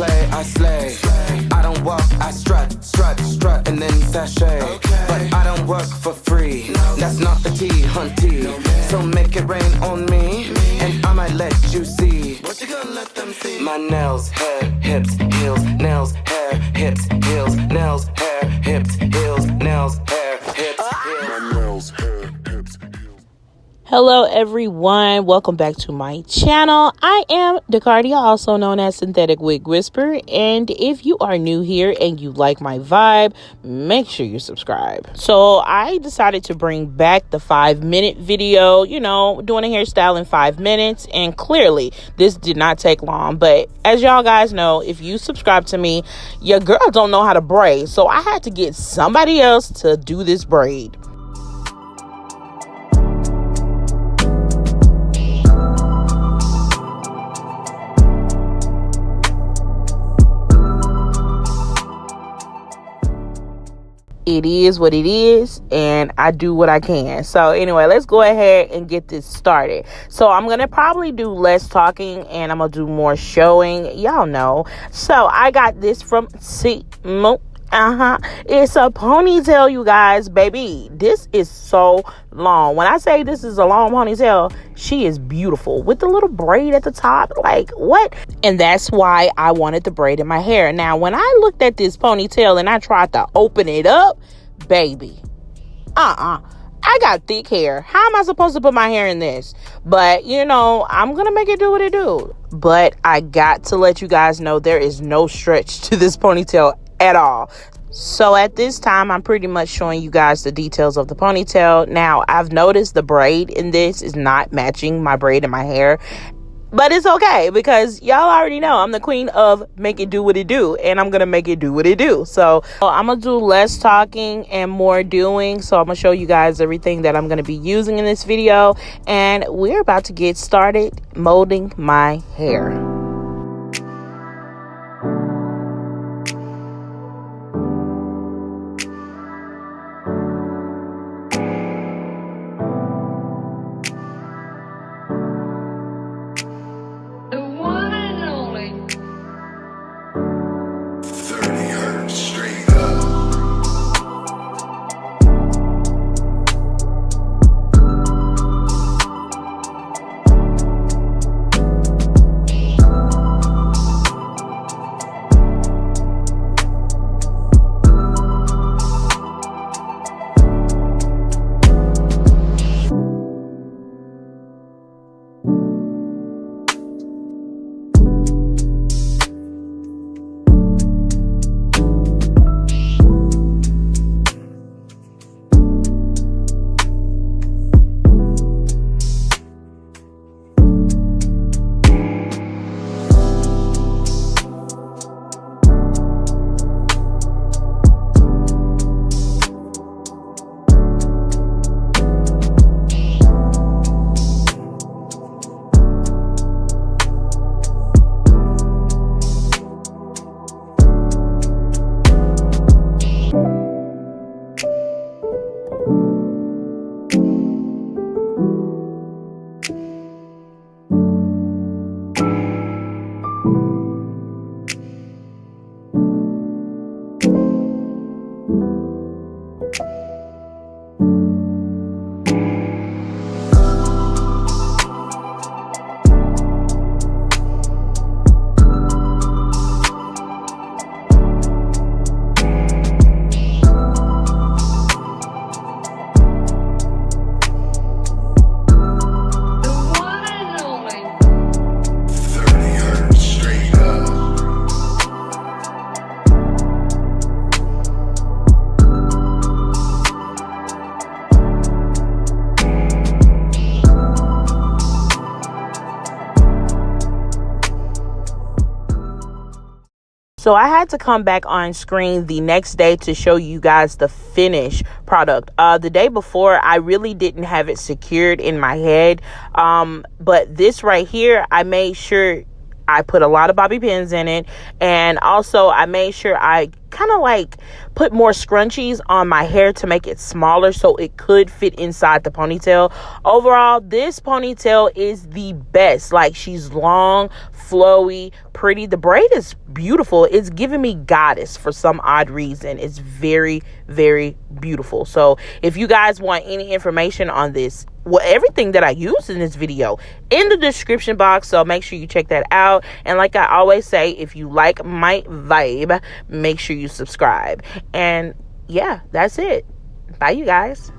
play, I slay. I don't walk, I strut, and then sashay. But I don't work for free, that's not the tea, hunty. So make it rain on me, and I might let you see. What you gonna let them see? My nails, hair, hips, heels, nails, hair, hips, heels, nails, hair, hips, heels, nails, hair, hips, heels. My nails, hair, hips, heels. Hello everyone, welcome back to my channel. I am 𝒹𝒶𝒶𝒾𝒶, also known as Synthetic Wig Whisper, and if you are new here and you like my vibe, make sure you subscribe. So I decided to bring back the 5-minute video, doing a hairstyle in 5 minutes, and clearly this did not take long. But as y'all guys know, if you subscribe to me, your girl don't know how to braid, so I had to get somebody else to do this braid. It is what it is, and I do what I can. So anyway, let's go ahead and get this started. So I'm gonna probably do less talking and I'm gonna do more showing, y'all know. So I got this from Temu. It's a ponytail, you guys. Baby, this is so long. When I say this is a long ponytail, she is beautiful with the little braid at the top. Like, what? And that's why I wanted the braid in my hair. Now, when I looked at this ponytail and I tried to open it up, baby, I got thick hair. How am I supposed to put my hair in this? But, I'm going to make it do what it do. But I got to let you guys know there is no stretch to this ponytail at all. So at this time, I'm pretty much showing you guys the details of the ponytail. Now, I've noticed the braid in this is not matching my braid in my hair. But it's okay, because y'all already know I'm the queen of make it do what it do, and I'm going to make it do what it do. So I'm going to do less talking and more doing. So I'm going to show you guys everything that I'm going to be using in this video. And we're about to get started molding my hair. So I had to come back on screen the next day to show you guys the finished product. The day before, I really didn't have it secured in my head. But this right here, I made sure I put a lot of bobby pins in it, and also I made sure I kind of like put more scrunchies on my hair to make it smaller so it could fit inside the ponytail. Overall, this ponytail is the best. Like, she's long, flowy, pretty. The braid is beautiful. It's giving me goddess for some odd reason. It's very, very beautiful. So if you guys want any information on this, well, everything that I used in this video in the description box, so make sure you check that out. And like I always say, if you like my vibe, make sure you subscribe. And yeah, that's it. Bye, you guys.